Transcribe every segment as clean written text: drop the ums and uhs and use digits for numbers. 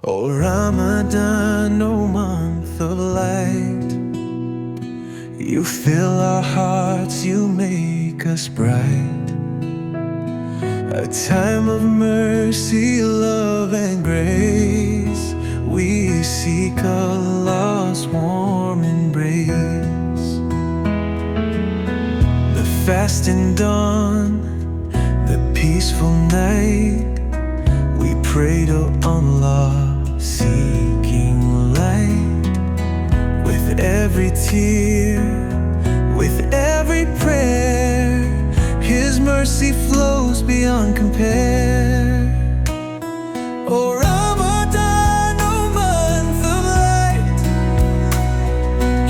O Ramadan, O month of light, you fill our hearts, you make us bright. A time of mercy, love and grace, we seek Allah's warm embrace. The fasting dawn, the peaceful night, we pray to Allah, seeking light. With every tear, with every prayer, His mercy flows beyond compare. Oh Ramadan, oh month of light,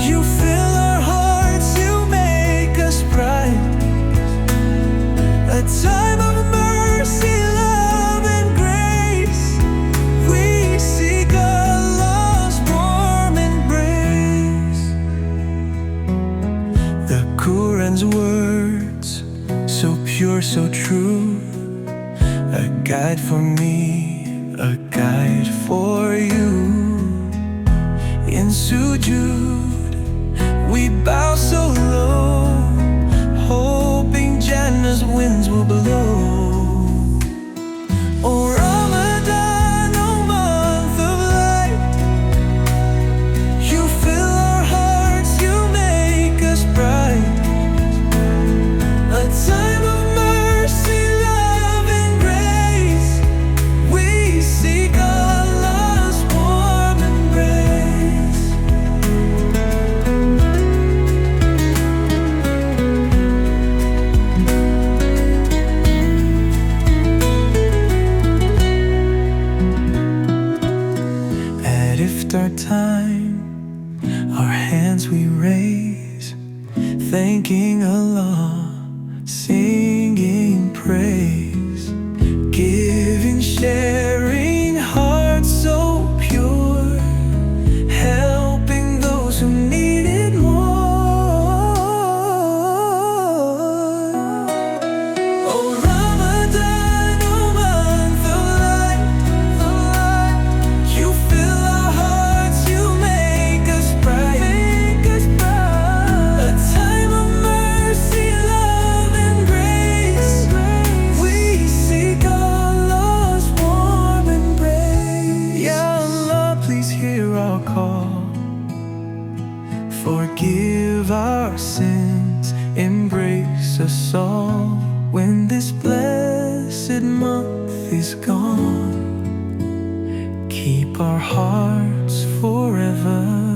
you fill our hearts, you make us bright. A time of mercy, love and grace, we seek Allah's warm embrace. The Quran's words, so pure, so true, a guide for me, a guide for you. In sujood, we bow so low, hoping Jannah's winds will blow. Oh Ramadan, oh month of light, you fill our hearts, you make us bright. A time of mercy, love and grace, we seek Allah's warm embrace. At iftar time, our hands we raise, thanking Allah, singing praise, giving, sharing, hearts so pure, helping those who need it more. Oh Ramadan, oh month of light, you fill our hearts, you make us bright. A time of mercy, love and grace, we seek Allah's warm embrace. Ya Allah, please hear our call, forgive our sins, embrace us all. When this blessed month is gone, keep our hearts forever